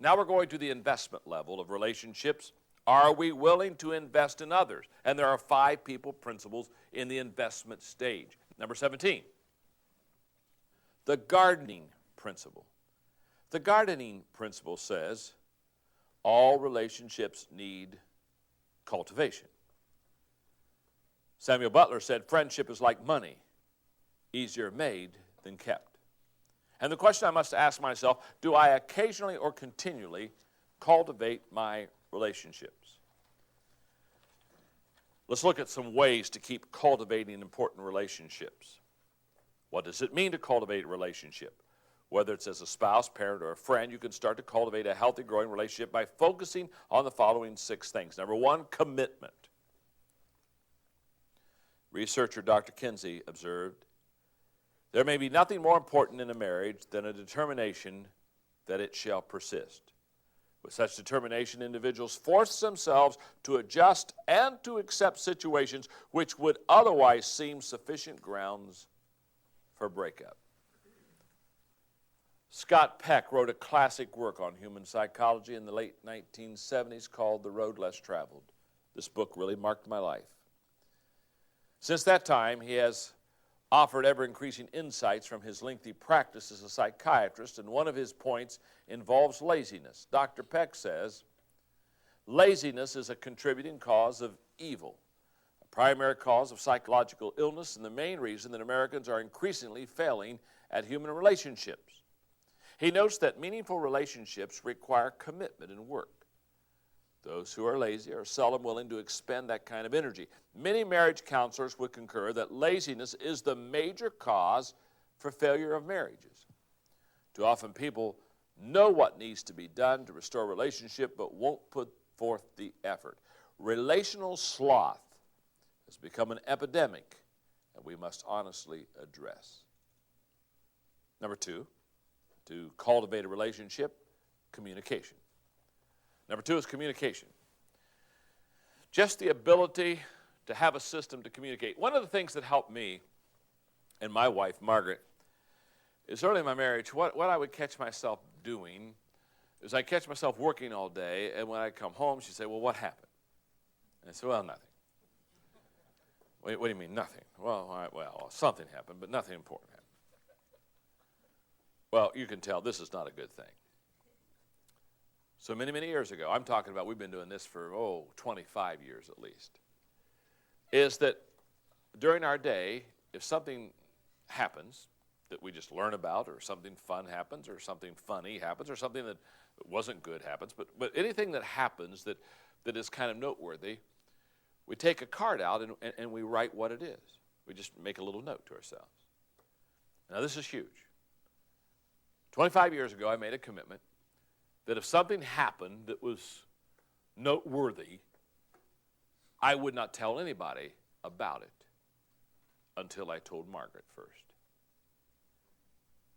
Now we're going to the investment level of relationships. Are we willing to invest in others? And there are 5 people principles in the investment stage. Number 17, the gardening principle. The gardening principle says all relationships need cultivation. Samuel Butler said, friendship is like money, easier made than kept. And the question I must ask myself, do I occasionally or continually cultivate my relationships? Let's look at some ways to keep cultivating important relationships. What does it mean to cultivate a relationship? Whether it's as a spouse, parent, or a friend, you can start to cultivate a healthy, growing relationship by focusing on the following 6 things. Number 1, commitment. Researcher Dr. Kinsey observed, there may be nothing more important in a marriage than a determination that it shall persist. With such determination, individuals force themselves to adjust and to accept situations which would otherwise seem sufficient grounds for breakup. Scott Peck wrote a classic work on human psychology in the late 1970s called The Road Less Traveled. This book really marked my life. Since that time, he has offered ever-increasing insights from his lengthy practice as a psychiatrist, and one of his points involves laziness. Dr. Peck says, laziness is a contributing cause of evil, a primary cause of psychological illness, and the main reason that Americans are increasingly failing at human relationships. He notes that meaningful relationships require commitment and work. Those who are lazy are seldom willing to expend that kind of energy. Many marriage counselors would concur that laziness is the major cause for failure of marriages. Too often people know what needs to be done to restore a relationship but won't put forth the effort. Relational sloth has become an epidemic that we must honestly address. Number 2, to cultivate a relationship, communication. Number 2 is communication. Just the ability to have a system to communicate. One of the things that helped me and my wife, Margaret, is early in my marriage, what I would catch myself doing is I'd catch myself working all day, and when I'd come home, she'd say, well, what happened? And I'd say, well, nothing. What do you mean, nothing? Well, all right, well, something happened, but nothing important happened. Well, you can tell this is not a good thing. So many, many years ago, I'm talking about, we've been doing this for, 25 years at least, is that during our day, if something happens that we just learn about, or something fun happens, or something funny happens, or something that wasn't good happens, but anything that happens that is kind of noteworthy, we take a card out and we write what it is. We just make a little note to ourselves. Now this is huge. 25 years ago, I made a commitment that if something happened that was noteworthy, I would not tell anybody about it until I told Margaret first.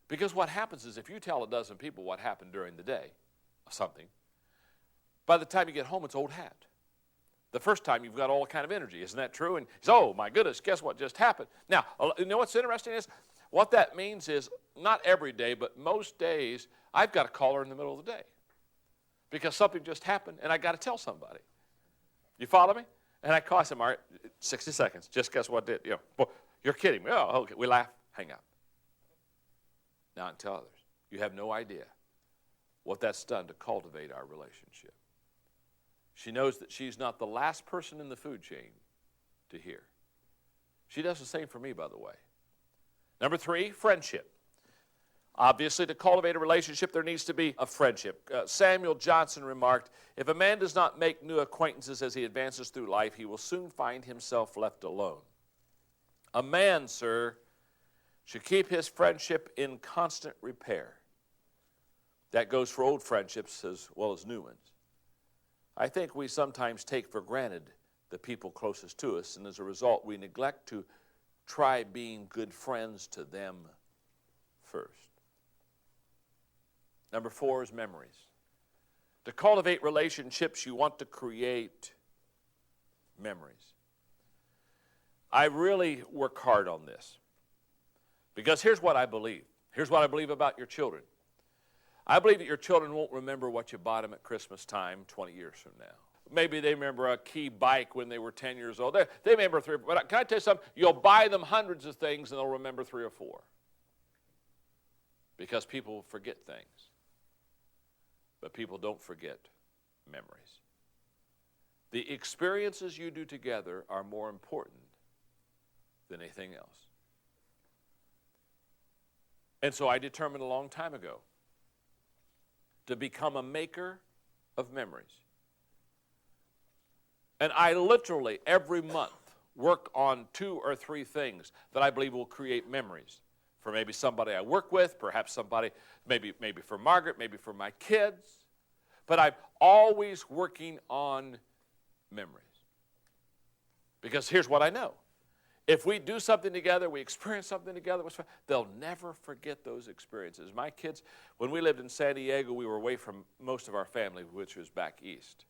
Because what happens is if you tell a dozen people what happened during the day, something, by the time you get home, it's old hat. The first time you've got all kind of energy. Isn't that true? And oh, my goodness, guess what just happened? Now, you know what's interesting is, what that means is not every day, but most days, I've got to call her in the middle of the day because something just happened, and I got to tell somebody. You follow me? And I call, I said, Margaret, 60 seconds. Just guess what did? You're kidding me. Oh, okay. We laugh, hang up. Now, and tell others. You have no idea what that's done to cultivate our relationship. She knows that she's not the last person in the food chain to hear. She does the same for me, by the way. Number 3, friendship. Obviously, to cultivate a relationship, there needs to be a friendship. Samuel Johnson remarked, if a man does not make new acquaintances as he advances through life, he will soon find himself left alone. A man, sir, should keep his friendship in constant repair. That goes for old friendships as well as new ones. I think we sometimes take for granted the people closest to us, and as a result, we neglect to try being good friends to them first. Number 4 is memories. To cultivate relationships, you want to create memories. I really work hard on this because here's what I believe. Here's what I believe about your children. I believe that your children won't remember what you bought them at Christmas time 20 years from now. Maybe they remember a key bike when they were 10 years old. They remember three, but can I tell you something? You'll buy them hundreds of things and they'll remember three or four. Because people forget things. But people don't forget memories. The experiences you do together are more important than anything else. And so I determined a long time ago to become a maker of memories. And I literally, every month, work on 2 or 3 things that I believe will create memories for maybe somebody I work with, perhaps somebody, maybe for Margaret, maybe for my kids. But I'm always working on memories. Because here's what I know. If we do something together, we experience something together, they'll never forget those experiences. My kids, when we lived in San Diego, we were away from most of our family, which was back east.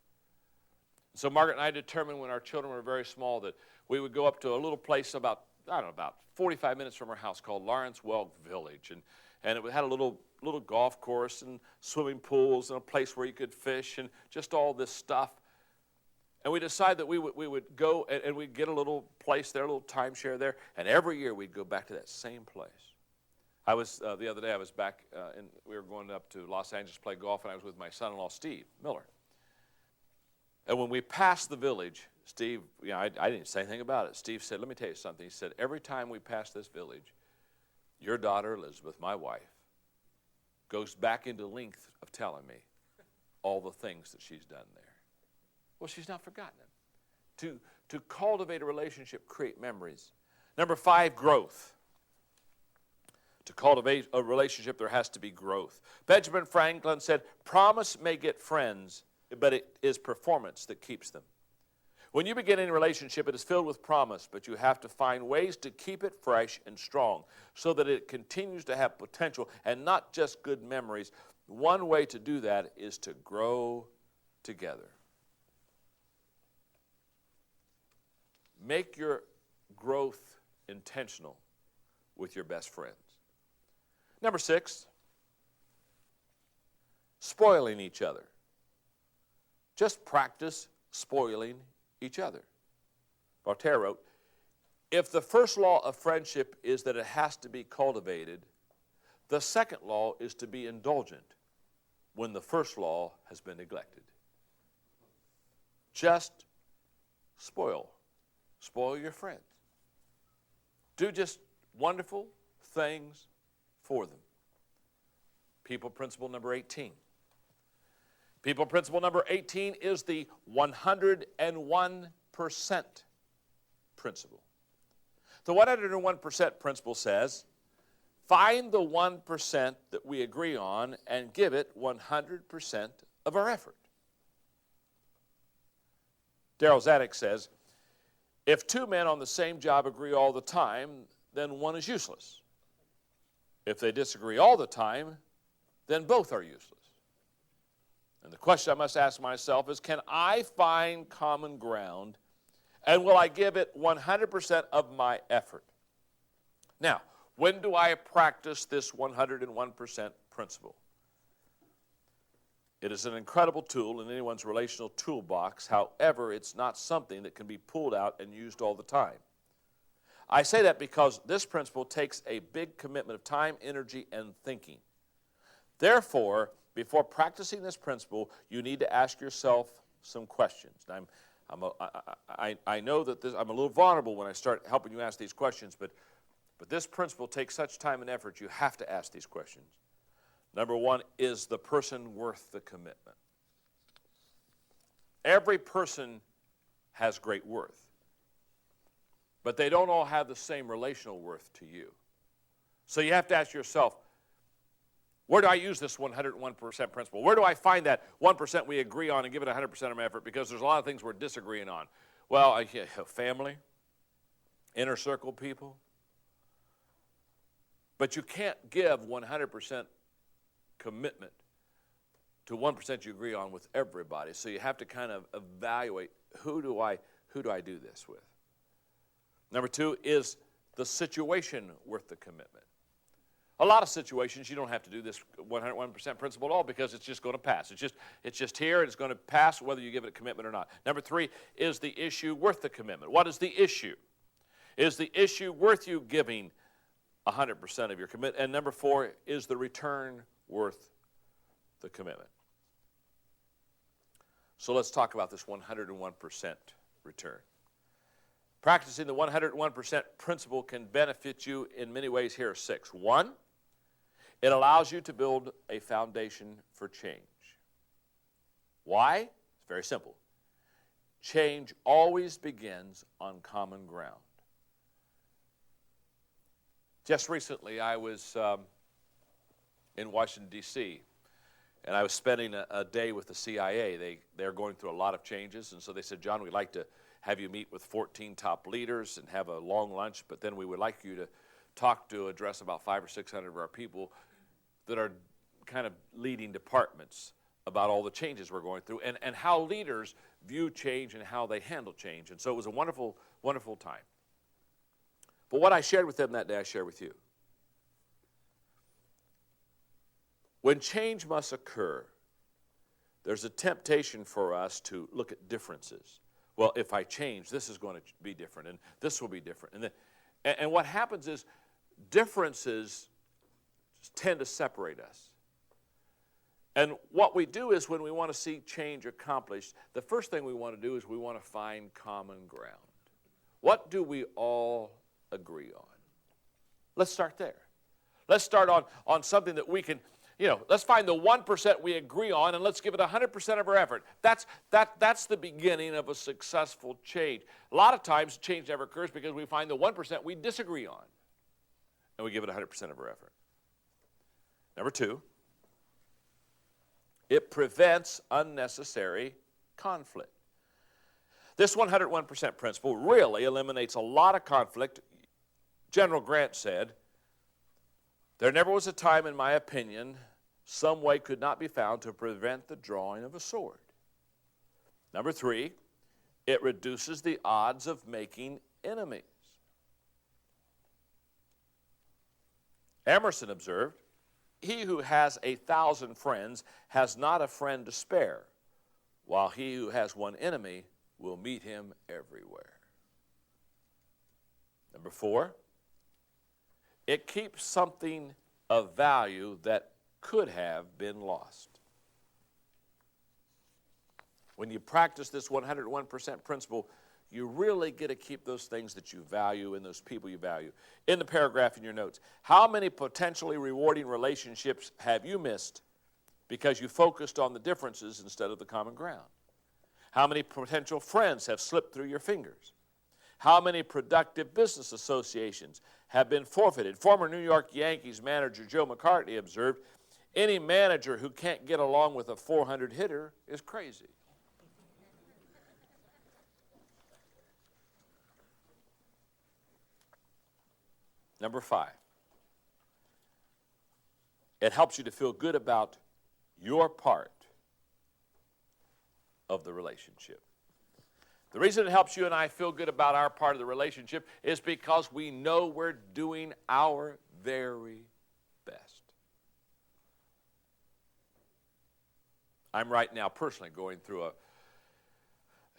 So Margaret and I determined when our children were very small that we would go up to a little place about 45 minutes from our house called Lawrence Welk Village. And it had a little golf course and swimming pools and a place where you could fish and just all this stuff. And we decided that we would go and we'd get a little place there, a little timeshare there, and every year we'd go back to that same place. I was, the other day I was back, and we were going up to Los Angeles to play golf, and I was with my son-in-law, Steve Miller. And when we passed the village, Steve, I didn't say anything about it. Steve said, let me tell you something. He said, every time we pass this village, your daughter, Elizabeth, my wife, goes back into length of telling me all the things that she's done there. Well, she's not forgotten them. To cultivate a relationship, create memories. Number 5, growth. To cultivate a relationship, there has to be growth. Benjamin Franklin said, promise may get friends, but it is performance that keeps them. When you begin any relationship, it is filled with promise, but you have to find ways to keep it fresh and strong so that it continues to have potential and not just good memories. One way to do that is to grow together. Make your growth intentional with your best friends. Number 6, spoiling each other. Just practice spoiling each other. Voltaire wrote, if the first law of friendship is that it has to be cultivated, the second law is to be indulgent when the first law has been neglected. Just spoil your friends. Do just wonderful things for them. People principle number 18. People principle number 18 is the 101% principle. The 101% principle says, find the 1% that we agree on and give it 100% of our effort. Darryl Zanuck says, if 2 men on the same job agree all the time, then one is useless. If they disagree all the time, then both are useless. And the question I must ask myself is, can I find common ground, and will I give it 100% of my effort? Now, when do I practice this 101% principle? It is an incredible tool in anyone's relational toolbox. However, it's not something that can be pulled out and used all the time. I say that because this principle takes a big commitment of time, energy, and thinking. Therefore, before practicing this principle, you need to ask yourself some questions. Now, I know that I'm a little vulnerable when I start helping you ask these questions, but this principle takes such time and effort, you have to ask these questions. Number 1, is the person worth the commitment? Every person has great worth, but they don't all have the same relational worth to you. So you have to ask yourself, where do I use this 101% principle? Where do I find that 1% we agree on and give it 100% of my effort? Because there's a lot of things we're disagreeing on. Well, family, inner circle people. But you can't give 100% commitment to 1% you agree on with everybody. So you have to kind of evaluate, who do I do this with? Number 2, is the situation worth the commitment? A lot of situations, you don't have to do this 101% principle at all because it's just going to pass. It's just here, and it's going to pass whether you give it a commitment or not. Number 3, is the issue worth the commitment? What is the issue? Is the issue worth you giving 100% of your commitment? And number 4, is the return worth the commitment? So let's talk about this 101% return. Practicing the 101% principle can benefit you in many ways. Here are 6. 1, it allows you to build a foundation for change. Why? It's very simple. Change always begins on common ground. Just recently, I was in Washington, D.C., and I was spending a day with the CIA. They're going through a lot of changes, and so they said, John, we'd like to have you meet with 14 top leaders and have a long lunch, but then we would like you to address about 500 or 600 of our people that are kind of leading departments about all the changes we're going through and how leaders view change and how they handle change. And so it was a wonderful, wonderful time. But what I shared with them that day, I share with you. When change must occur, there's a temptation for us to look at differences. Well, if I change, this is going to be different, and this will be different. And what happens is differences tend to separate us. And what we do is when we want to see change accomplished, the first thing we want to do is we want to find common ground. What do we all agree on? Let's start there. Let's start on something that we can, let's find the 1% we agree on and let's give it 100% of our effort. That's the beginning of a successful change. A lot of times change never occurs because we find the 1% we disagree on and we give it 100% of our effort. Number 2, it prevents unnecessary conflict. This 101% principle really eliminates a lot of conflict. General Grant said, there never was a time, in my opinion, some way could not be found to prevent the drawing of a sword. Number 3, it reduces the odds of making enemies. Emerson observed, he who has 1,000 friends has not a friend to spare, while he who has one enemy will meet him everywhere. Number 4, it keeps something of value that could have been lost. When you practice this 101% principle, you really get to keep those things that you value and those people you value. In the paragraph in your notes, how many potentially rewarding relationships have you missed because you focused on the differences instead of the common ground? How many potential friends have slipped through your fingers? How many productive business associations have been forfeited? Former New York Yankees manager Joe McCartney observed, any manager who can't get along with a 400 hitter is crazy. Number 5, it helps you to feel good about your part of the relationship. The reason it helps you and I feel good about our part of the relationship is because we know we're doing our very best. I'm right now personally going through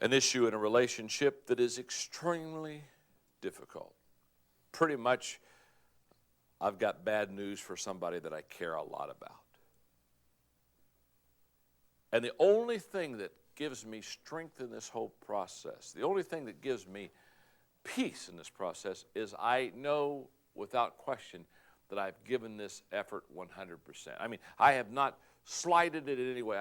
an issue in a relationship that is extremely difficult. Pretty much, I've got bad news for somebody that I care a lot about. And the only thing that gives me strength in this whole process, the only thing that gives me peace in this process is I know without question that I've given this effort 100%. I mean, I have not slighted it in any way.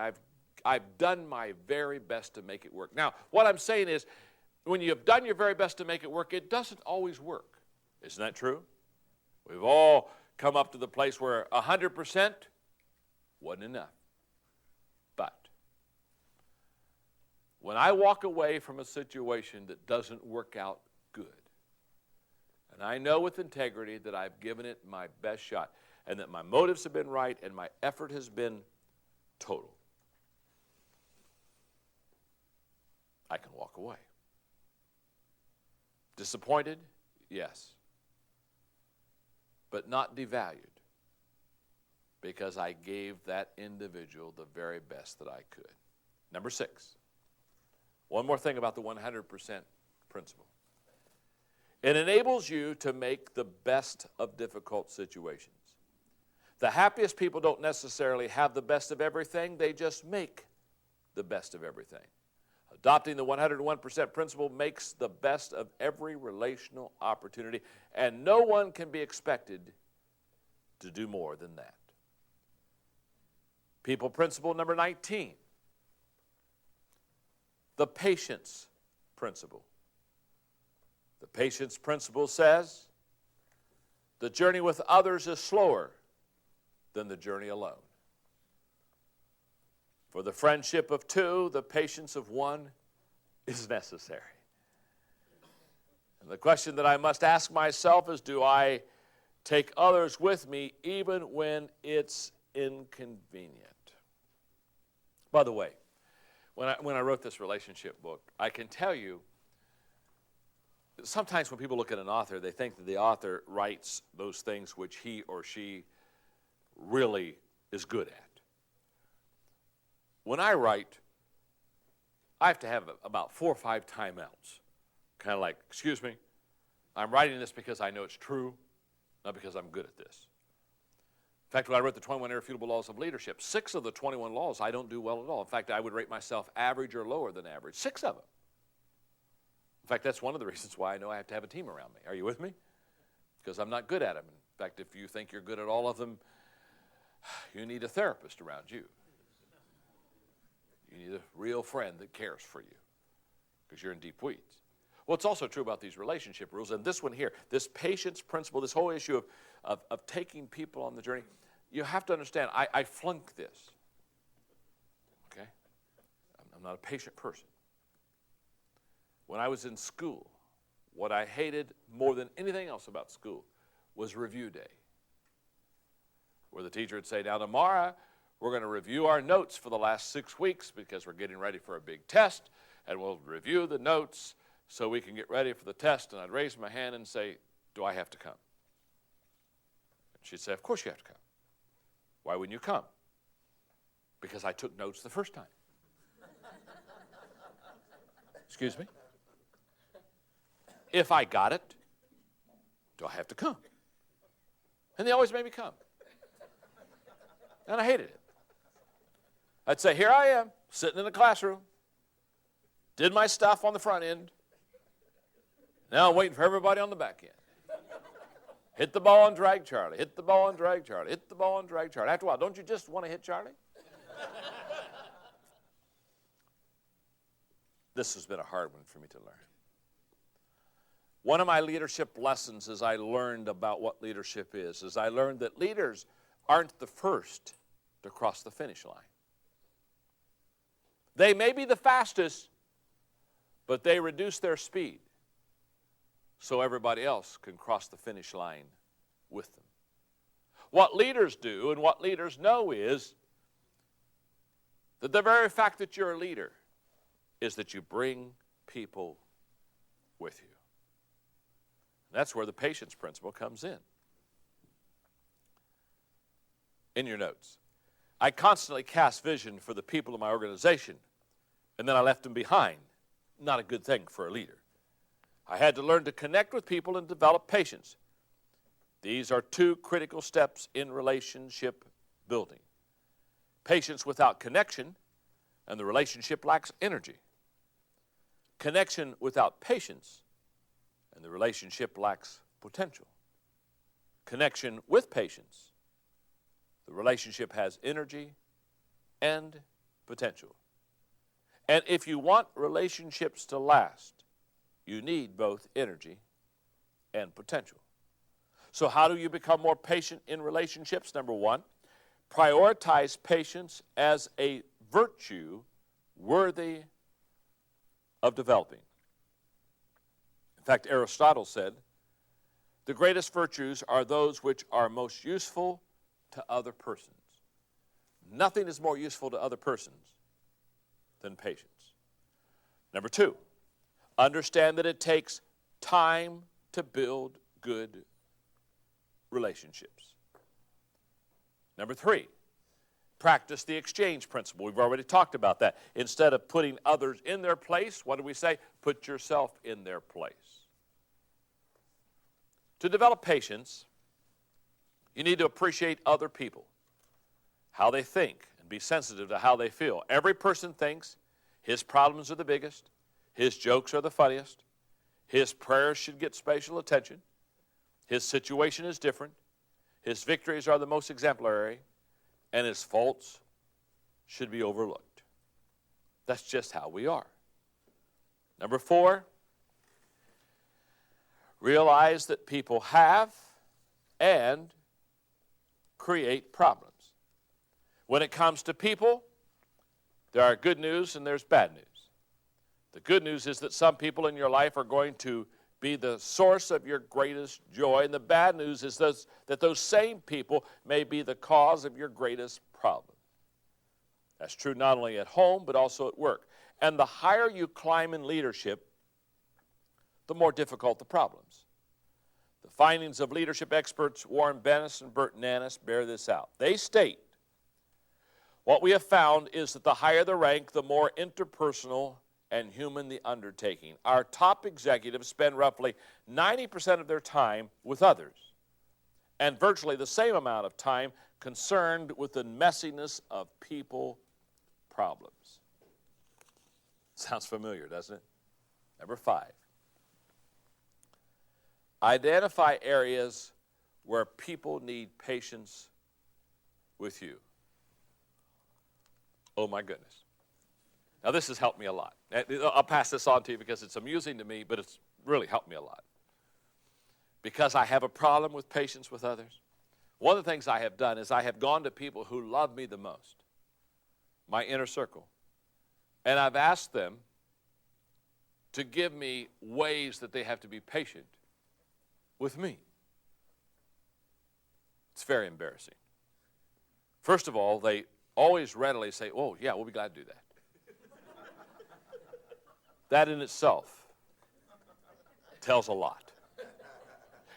I've done my very best to make it work. Now, what I'm saying is, when you have done your very best to make it work, it doesn't always work. Isn't that true? We've all come up to the place where 100% wasn't enough. But when I walk away from a situation that doesn't work out good, and I know with integrity that I've given it my best shot, and that my motives have been right, and my effort has been total, I can walk away. Disappointed? Yes. But not devalued. because I gave that individual the very best that I could. Number 6, one more thing about the 100% principle. It enables you to make the best of difficult situations. The happiest people don't necessarily have the best of everything, they just make the best of everything. Adopting the 101% principle makes the best of every relational opportunity, and no one can be expected to do more than that. People principle number 19, the patience principle. The patience principle says the journey with others is slower than the journey alone. For the friendship of two, the patience of one is necessary. And the question that I must ask myself is, do I take others with me even when it's inconvenient? By the way, when I wrote this relationship book, I can tell you, sometimes when people look at an author, they think that the author writes those things which he or she really is good at. When I write, I have to have about 4 or 5 timeouts. Kind of like, excuse me, I'm writing this because I know it's true, not because I'm good at this. In fact, when I wrote the 21 Irrefutable Laws of Leadership, 6 of the 21 laws I don't do well at all. In fact, I would rate myself average or lower than average. 6 of them. In fact, that's one of the reasons why I know I have to have a team around me. Are you with me? Because I'm not good at them. In fact, if you think you're good at all of them, you need a therapist around you. You need a real friend that cares for you because you're in deep weeds. Well, it's also true about these relationship rules. And this one here, this patience principle, this whole issue of taking people on the journey, you have to understand, I flunk this. Okay? I'm not a patient person. When I was in school, what I hated more than anything else about school was review day, where the teacher would say, now tomorrow we're going to review our notes for the last 6 weeks because we're getting ready for a big test, and we'll review the notes so we can get ready for the test. And I'd raise my hand and say, do I have to come? And she'd say, of course you have to come. Why wouldn't you come? Because I took notes the first time. Excuse me? If I got it, do I have to come? And they always made me come. And I hated it. I'd say, here I am, sitting in the classroom, did my stuff on the front end. Now I'm waiting for everybody on the back end. Hit the ball and drag Charlie. Hit the ball and drag Charlie. Hit the ball and drag Charlie. After a while, don't you just want to hit Charlie? This has been a hard one for me to learn. One of my leadership lessons as I learned about what leadership is I learned that leaders aren't the first to cross the finish line. They may be the fastest, but they reduce their speed so everybody else can cross the finish line with them. What leaders do and what leaders know is that the very fact that you're a leader is that you bring people with you. That's where the patience principle comes in. In your notes, I constantly cast vision for the people of my organization, and then I left them behind. Not a good thing for a leader. I had to learn to connect with people and develop patience. These are 2 critical steps in relationship building. Patience without connection, and the relationship lacks energy. Connection without patience, and the relationship lacks potential. Connection with patience, the relationship has energy and potential. And if you want relationships to last, you need both energy and potential. So how do you become more patient in relationships? Number 1, prioritize patience as a virtue worthy of developing. In fact, Aristotle said, the greatest virtues are those which are most useful to other persons. Nothing is more useful to other persons than patience. Number 2, understand that it takes time to build good relationships. Number 3, practice the exchange principle. We've already talked about that. Instead of putting others in their place, what do we say? Put yourself in their place. To develop patience, you need to appreciate other people, how they think, and be sensitive to how they feel. Every person thinks his problems are the biggest, his jokes are the funniest, his prayers should get special attention, his situation is different, his victories are the most exemplary, and his faults should be overlooked. That's just how we are. Number 4, realize that people have and create problems. When it comes to people, there are good news and there's bad news. The good news is that some people in your life are going to be the source of your greatest joy, and the bad news is that those same people may be the cause of your greatest problem. That's true not only at home, but also at work. And the higher you climb in leadership, the more difficult the problems. The findings of leadership experts Warren Bennis and Burt Nannis bear this out. They state, what we have found is that the higher the rank, the more interpersonal and human the undertaking. Our top executives spend roughly 90% of their time with others, and virtually the same amount of time concerned with the messiness of people problems. Sounds familiar, doesn't it? Number 5. Identify areas where people need patience with you. Oh my goodness. Now this has helped me a lot. I'll pass this on to you because it's amusing to me, but it's really helped me a lot. Because I have a problem with patience with others, one of the things I have done is I have gone to people who love me the most, my inner circle, and I've asked them to give me ways that they have to be patient with me. It's very embarrassing. First of all, they always readily say, oh, yeah, we'll be glad to do that. That in itself tells a lot.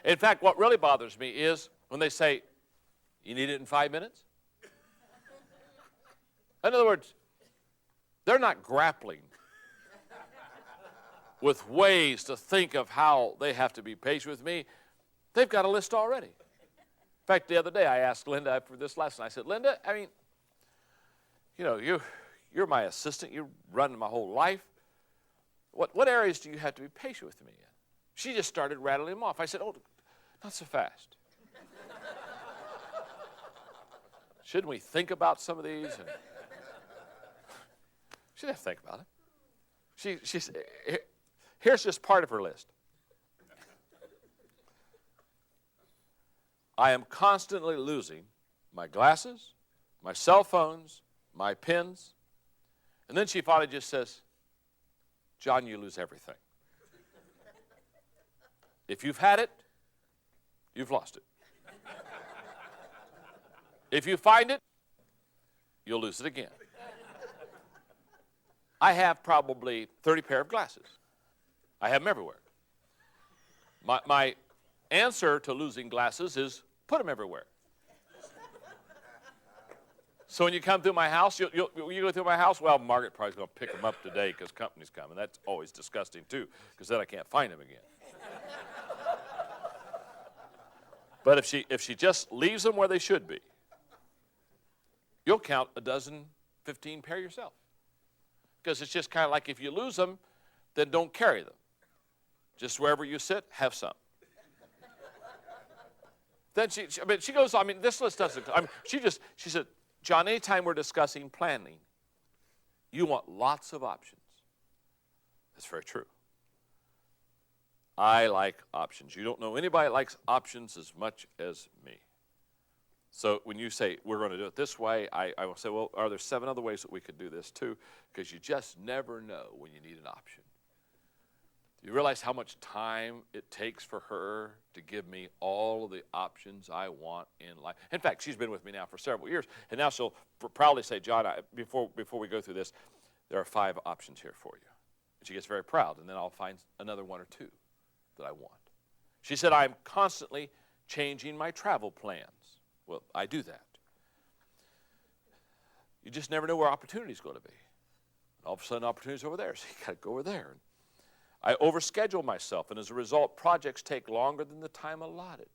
In fact, what really bothers me is when they say, you need it in 5 minutes? In other words, they're not grappling with ways to think of how they have to be patient with me. They've got a list already. In fact, the other day I asked Linda after this lesson, I said, Linda, I mean, you know, you're my assistant. You're running my whole life. What areas do you have to be patient with me in? She just started rattling them off. I said, oh, not so fast. Shouldn't we think about some of these? And she didn't have to think about it. She said, here's just part of her list. I am constantly losing my glasses, my cell phones, my pens. And then she finally just says, John, you lose everything. If you've had it, you've lost it. If you find it, you'll lose it again. I have probably 30 pair of glasses. I have them everywhere. My answer to losing glasses is put them everywhere. So when you come through my house, you go through my house, well, Margaret probably is going to pick them up today because company's coming. That's always disgusting, too, because then I can't find them again. But if she just leaves them where they should be, you'll count a dozen, 15 pair yourself. Because it's just kind of like if you lose them, then don't carry them. Just wherever you sit, have some. Then she goes, this list doesn't, she said, John, anytime we're discussing planning, you want lots of options. That's very true. I like options. You don't know anybody that likes options as much as me. So when you say, we're going to do it this way, I will say, well, are there 7 other ways that we could do this too? Because you just never know when you need an option. Do you realize how much time it takes for her to give me all of the options I want in life? In fact, she's been with me now for several years, and now she'll proudly say, John, before we go through this, there are 5 options here for you. And she gets very proud, and then I'll find another 1 or 2 that I want. She said, I'm constantly changing my travel plans. Well, I do that. you just never know where opportunity is going to be. All of a sudden, opportunity's over there, so you got to go over there. I overschedule myself, and as a result, projects take longer than the time allotted.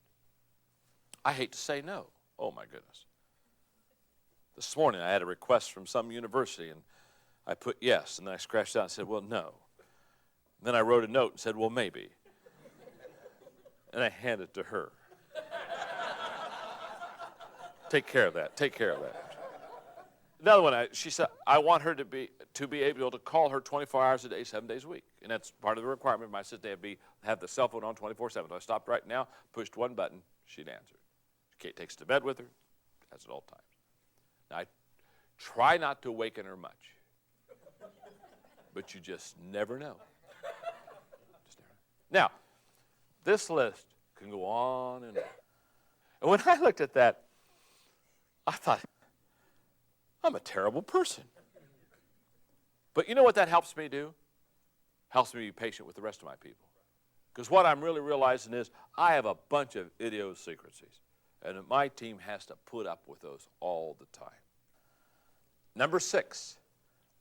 I hate to say no. Oh, my goodness. This morning, I had a request from some university, and I put yes, and then I scratched out and said, well, no. And then I wrote a note and said, well, maybe. And I handed it to her. Take care of that. Take care of that. Another one, she said, I want her to be able to call her 24 hours a day, 7 days a week. And that's part of the requirement. My sister have the cell phone on 24/7. So I stopped right now, pushed one button, she'd answer. Kate takes it to bed with her, has it all times. Now, I try not to awaken her much. But you just never know. Now, this list can go on and on. And when I looked at that, I thought, I'm a terrible person. But you know what that helps me do? Helps me be patient with the rest of my people. Because what I'm really realizing is I have a bunch of idiosyncrasies, and my team has to put up with those all the time. Number 6,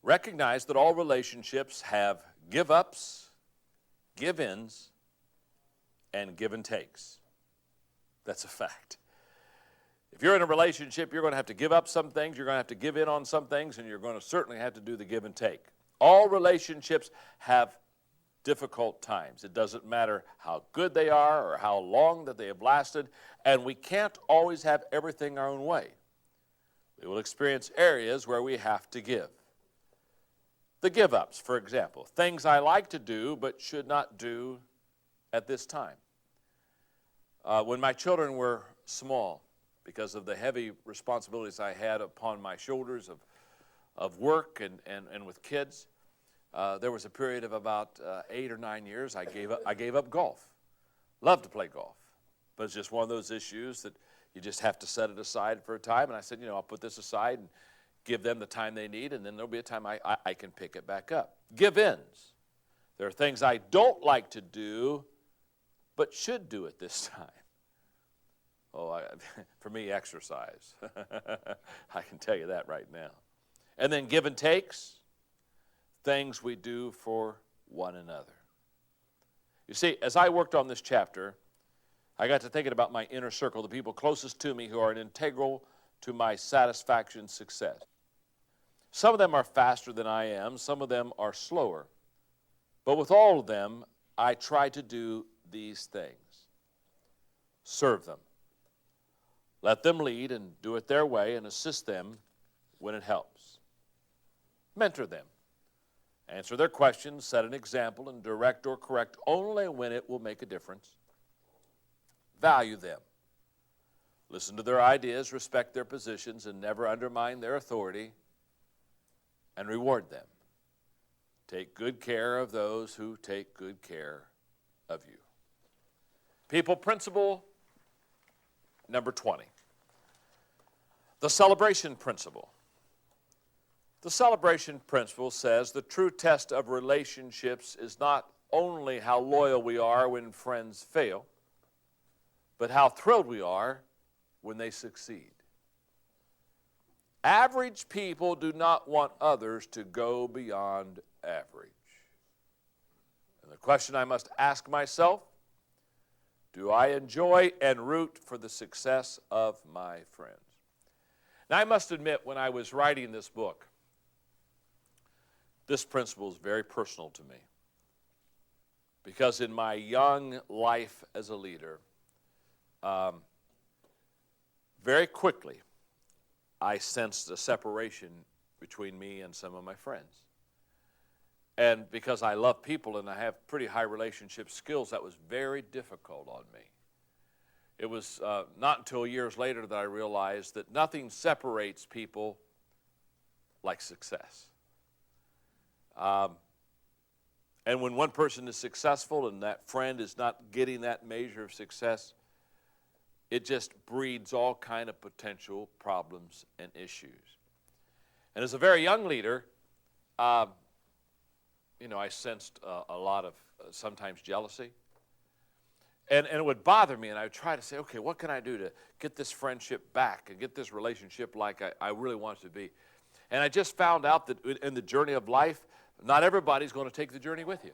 recognize that all relationships have give-ups, give-ins, and give-and-takes. That's a fact. If you're in a relationship, you're going to have to give up some things, you're going to have to give in on some things, and you're going to certainly have to do the give and take. All relationships have difficult times. It doesn't matter how good they are or how long that they have lasted, and we can't always have everything our own way. We will experience areas where we have to give. The give-ups, for example, things I like to do but should not do at this time. When my children were small, because of the heavy responsibilities I had upon my shoulders of work and with kids, there was a period of about 8 or 9 years I gave up golf. Loved to play golf, but it's just one of those issues that you just have to set it aside for a time. And I said, I'll put this aside and give them the time they need, and then there'll be a time I can pick it back up. Give-ins. There are things I don't like to do, but should do at this time. For me, exercise. I can tell you that right now. And then give and takes, things we do for one another. You see, as I worked on this chapter, I got to thinking about my inner circle, the people closest to me who are integral to my satisfaction and success. Some of them are faster than I am. Some of them are slower. But with all of them, I try to do these things. Serve them. Let them lead and do it their way and assist them when it helps. Mentor them. Answer their questions, set an example, and direct or correct only when it will make a difference. Value them. Listen to their ideas, respect their positions, and never undermine their authority. And reward them. Take good care of those who take good care of you. People Principle number 20. The celebration principle. The celebration principle says the true test of relationships is not only how loyal we are when friends fail, but how thrilled we are when they succeed. Average people do not want others to go beyond average. And the question I must ask myself, do I enjoy and root for the success of my friends? Now, I must admit, when I was writing this book, this principle is very personal to me. Because in my young life as a leader, very quickly, I sensed a separation between me and some of my friends. And because I love people and I have pretty high relationship skills, that was very difficult on me. It was not until years later that I realized that nothing separates people like success. And when one person is successful and that friend is not getting that measure of success, it just breeds all kind of potential problems and issues. And as a very young leader, I sensed a lot of sometimes jealousy. And it would bother me, and I would try to say, okay, what can I do to get this friendship back and get this relationship like I really want it to be? And I just found out that in the journey of life, not everybody's going to take the journey with you.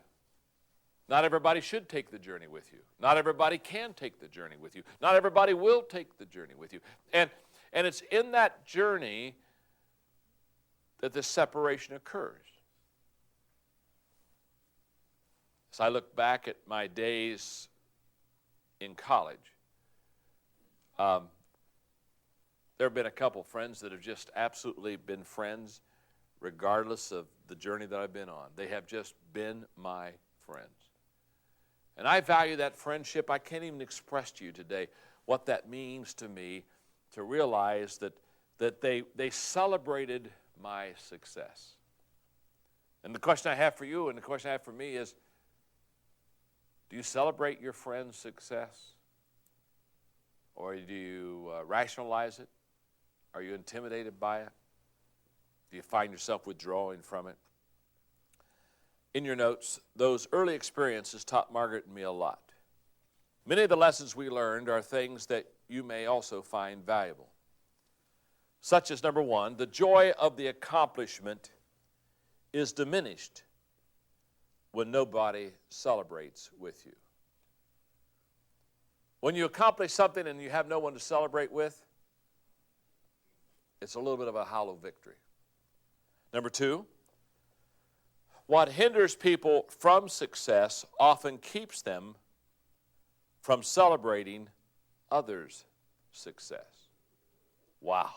Not everybody should take the journey with you. Not everybody can take the journey with you. Not everybody will take the journey with you. And it's in that journey that this separation occurs. As I look back at my days in college, there have been a couple friends that have just absolutely been friends regardless of the journey that I've been on. They have just been my friends. And I value that friendship. I can't even express to you today what that means to me, to realize that they celebrated my success. And the question I have for you and the question I have for me is, do you celebrate your friend's success? Or do you rationalize it? Are you intimidated by it? Do you find yourself withdrawing from it? In your notes, those early experiences taught Margaret and me a lot. Many of the lessons we learned are things that you may also find valuable. Such as, number one, the joy of the accomplishment is diminished when nobody celebrates with you. When you accomplish something and you have no one to celebrate with, it's a little bit of a hollow victory. Number two, what hinders people from success often keeps them from celebrating others' success. Wow.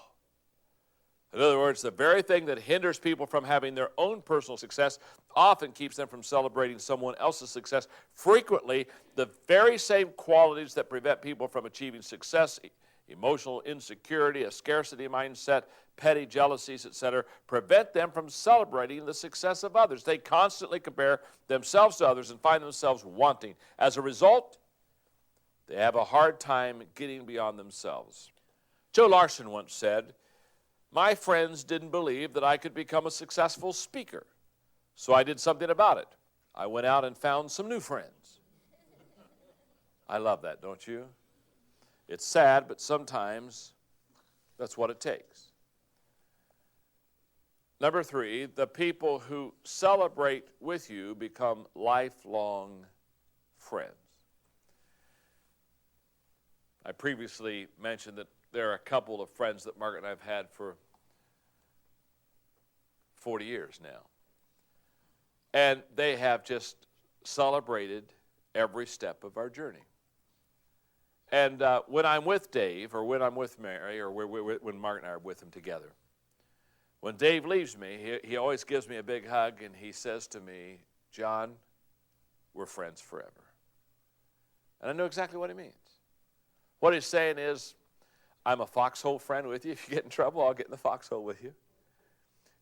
In other words, the very thing that hinders people from having their own personal success often keeps them from celebrating someone else's success. Frequently, the very same qualities that prevent people from achieving success, emotional insecurity, a scarcity mindset, petty jealousies, etc., prevent them from celebrating the success of others. They constantly compare themselves to others and find themselves wanting. As a result, they have a hard time getting beyond themselves. Joe Larson once said, "My friends didn't believe that I could become a successful speaker, so I did something about it. I went out and found some new friends." I love that, don't you? It's sad, but sometimes that's what it takes. Number three, the people who celebrate with you become lifelong friends. I previously mentioned that there are a couple of friends that Margaret and I have had for 40 years now. And they have just celebrated every step of our journey. And when I'm with Dave, or when I'm with Mary, or when Margaret and I are with him together, when Dave leaves me, he always gives me a big hug, and he says to me, "John, we're friends forever." And I know exactly what he means. What he's saying is, I'm a foxhole friend with you. If you get in trouble, I'll get in the foxhole with you.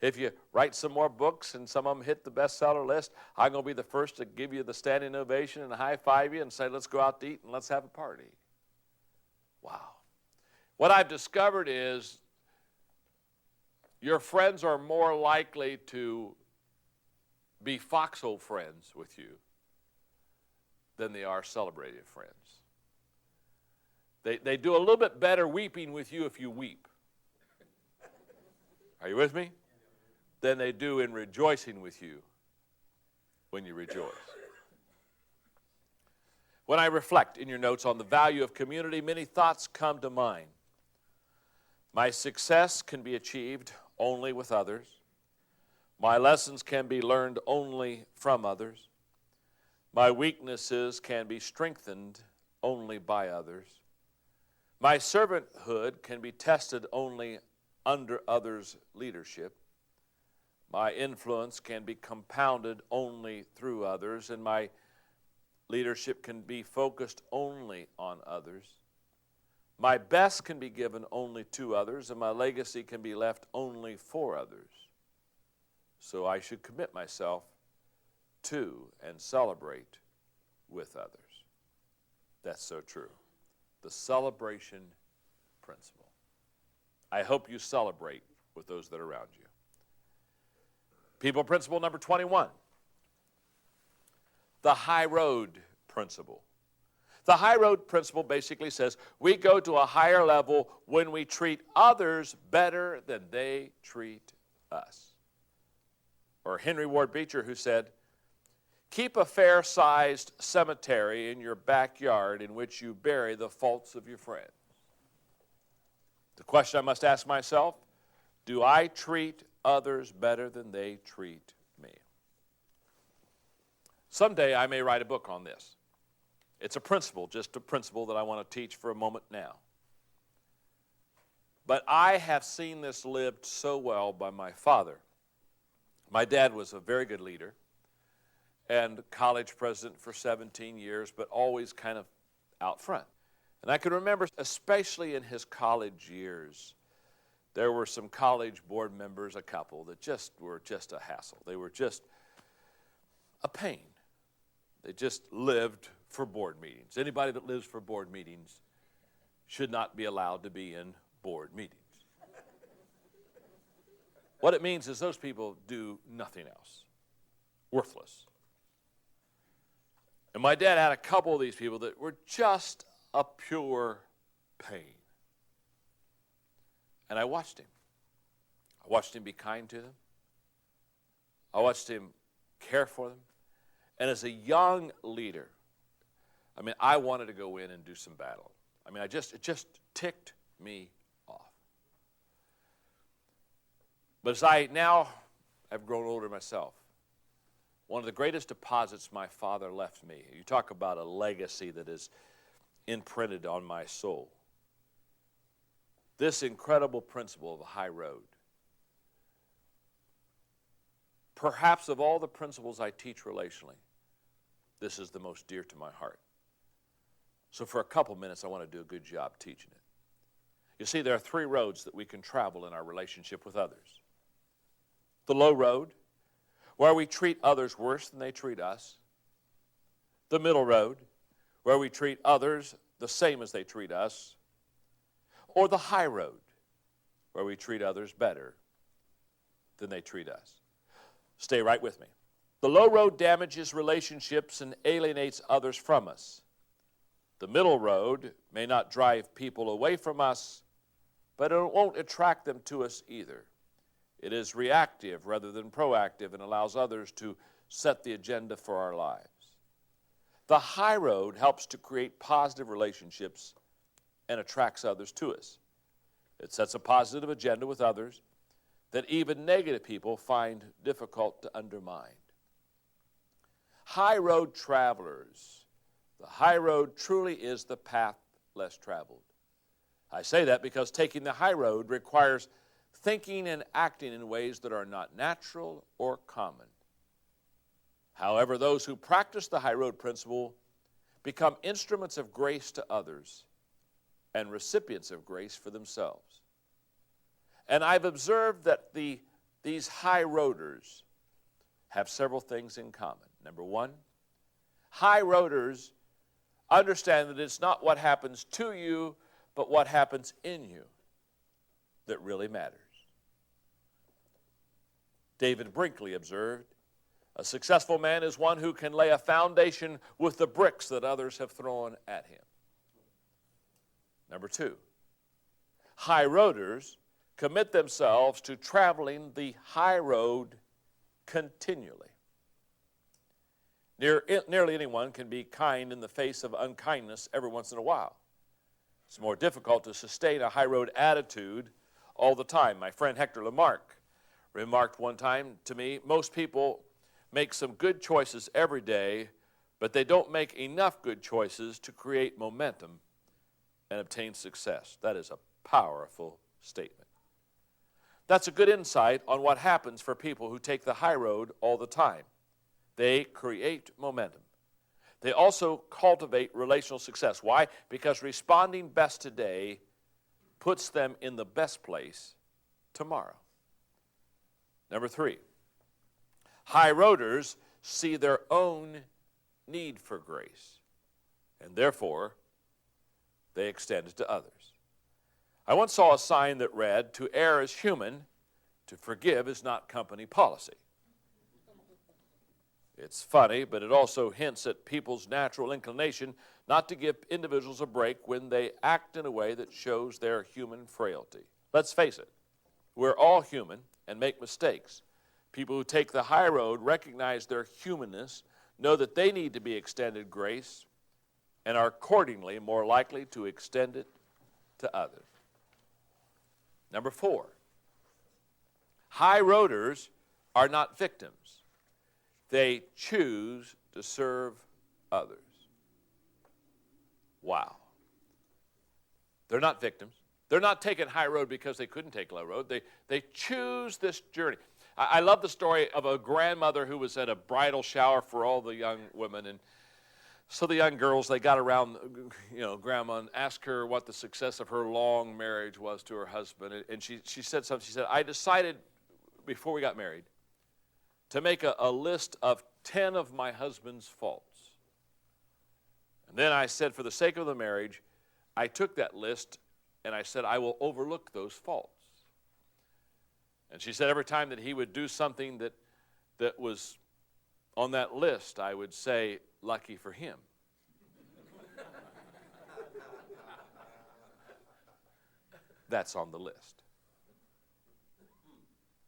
If you write some more books and some of them hit the bestseller list, I'm going to be the first to give you the standing ovation and high-five you and say, "Let's go out to eat and let's have a party." Wow. What I've discovered is your friends are more likely to be foxhole friends with you than they are celebrated friends. They do a little bit better weeping with you if you weep. Are you with me? Than they do in rejoicing with you when you rejoice. When I reflect in your notes on the value of community, many thoughts come to mind. My success can be achieved only with others. My lessons can be learned only from others. My weaknesses can be strengthened only by others. My servanthood can be tested only under others' leadership. My influence can be compounded only through others, and my leadership can be focused only on others. My best can be given only to others, and my legacy can be left only for others. So I should commit myself to and celebrate with others. That's so true. The celebration principle. I hope you celebrate with those that are around you. People principle number 21. The high road principle. The high road principle basically says we go to a higher level when we treat others better than they treat us. Or Henry Ward Beecher, who said, keep a fair-sized cemetery in your backyard in which you bury the faults of your friends. The question I must ask myself, do I treat others better than they treat me? Someday I may write a book on this. It's a principle, just a principle that I want to teach for a moment now. But I have seen this lived so well by my father. My dad was a very good leader and college president for 17 years, but always kind of out front. And I can remember, especially in his college years, there were some college board members, a couple, that were just a hassle. They were just a pain. They just lived for board meetings. Anybody that lives for board meetings should not be allowed to be in board meetings. What it means is those people do nothing else. Worthless. And my dad had a couple of these people that were just a pure pain. And I watched him. I watched him be kind to them. I watched him care for them. And as a young leader, I wanted to go in and do some battle. It just ticked me off. But as I now have grown older myself, one of the greatest deposits my father left me, you talk about a legacy that is imprinted on my soul, this incredible principle of the high road. Perhaps of all the principles I teach relationally, this is the most dear to my heart. So for a couple minutes, I want to do a good job teaching it. You see, there are three roads that we can travel in our relationship with others. The low road, where we treat others worse than they treat us. The middle road, where we treat others the same as they treat us. Or the high road, where we treat others better than they treat us. Stay right with me. The low road damages relationships and alienates others from us. The middle road may not drive people away from us, but it won't attract them to us either. It is reactive rather than proactive and allows others to set the agenda for our lives. The high road helps to create positive relationships and attracts others to us. It sets a positive agenda with others that even negative people find difficult to undermine. High road travelers. The high road truly is the path less traveled. I say that because taking the high road requires thinking and acting in ways that are not natural or common. However, those who practice the high road principle become instruments of grace to others and recipients of grace for themselves. And I've observed that these high roaders have several things in common. Number one, high roaders understand that it's not what happens to you, but what happens in you that really matters. David Brinkley observed, a successful man is one who can lay a foundation with the bricks that others have thrown at him. Number two, high roaders commit themselves to traveling the high road continually. Nearly anyone can be kind in the face of unkindness every once in a while. It's more difficult to sustain a high road attitude all the time. My friend Hector Lamarck remarked one time to me, most people make some good choices every day, but they don't make enough good choices to create momentum and obtain success. That is a powerful statement. That's a good insight on what happens for people who take the high road all the time. They create momentum. They also cultivate relational success. Why? Because responding best today puts them in the best place tomorrow. Number three, high roaders see their own need for grace, and therefore they extend it to others. I once saw a sign that read, "To err is human, to forgive is not company policy." It's funny, but it also hints at people's natural inclination not to give individuals a break when they act in a way that shows their human frailty. Let's face it, we're all human, and make mistakes. People who take the high road recognize their humanness, know that they need to be extended grace, and are accordingly more likely to extend it to others. Number 4, high roaders are not victims. They choose to serve others. Wow. They're not victims. They're not taking high road because they couldn't take low road. They choose this journey. I love the story of a grandmother who was at a bridal shower for all the young women, and so the young girls, they got around, Grandma, and asked her what the success of her long marriage was to her husband. And she said something. She said, I decided before we got married to make a list of 10 of my husband's faults. And then I said, for the sake of the marriage, I took that list and I said, I will overlook those faults. And she said every time that he would do something that was on that list, I would say, lucky for him. That's on the list.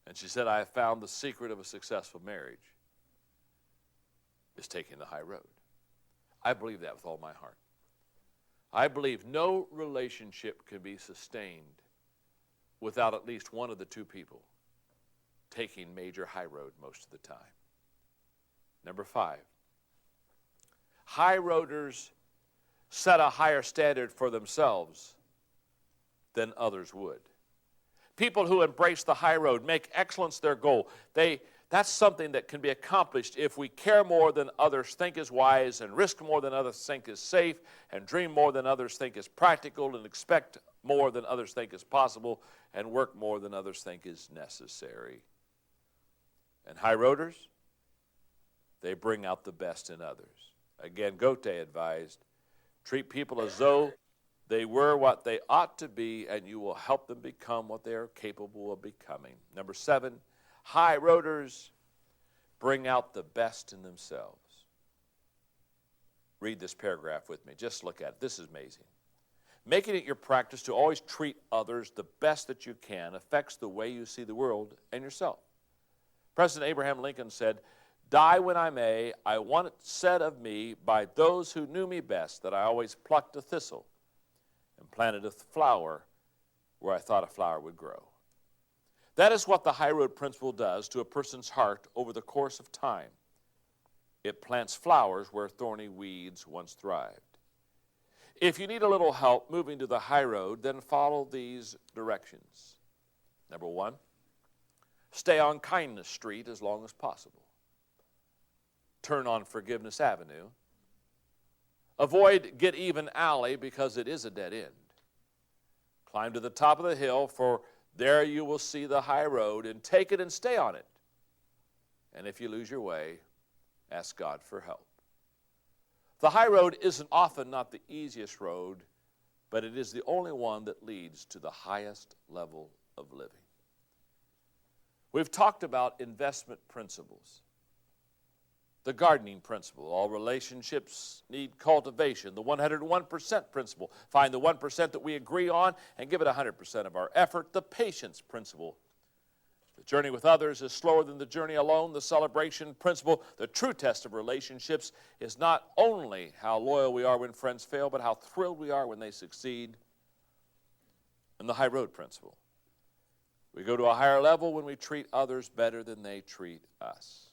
And she said, I have found the secret of a successful marriage is taking the high road. I believe that with all my heart. I believe no relationship can be sustained without at least one of the two people taking major high road most of the time. Number 5, high roaders set a higher standard for themselves than others would. People who embrace the high road make excellence their goal. That's something that can be accomplished if we care more than others think is wise, and risk more than others think is safe, and dream more than others think is practical, and expect more than others think is possible, and work more than others think is necessary. And high roaders, they bring out the best in others. Again, Goethe advised, treat people as though they were what they ought to be, and you will help them become what they are capable of becoming. Number 7, high roaders bring out the best in themselves. Read this paragraph with me. Just look at it. This is amazing. Making it your practice to always treat others the best that you can affects the way you see the world and yourself. President Abraham Lincoln said, die when I may, I want it said of me by those who knew me best that I always plucked a thistle and planted a flower where I thought a flower would grow. That is what the high road principle does to a person's heart over the course of time. It plants flowers where thorny weeds once thrived. If you need a little help moving to the high road, then follow these directions. Number 1, stay on Kindness Street as long as possible. Turn on Forgiveness Avenue. Avoid Get Even Alley because it is a dead end. Climb to the top of the hill, for there you will see the high road, and take it and stay on it. And if you lose your way, ask God for help. The high road isn't often not the easiest road, but it is the only one that leads to the highest level of living. We've talked about investment principles. The gardening principle, all relationships need cultivation. The 101% principle, find the 1% that we agree on and give it 100% of our effort. The patience principle, the journey with others is slower than the journey alone. The celebration principle, the true test of relationships is not only how loyal we are when friends fail, but how thrilled we are when they succeed. And the high road principle, we go to a higher level when we treat others better than they treat us.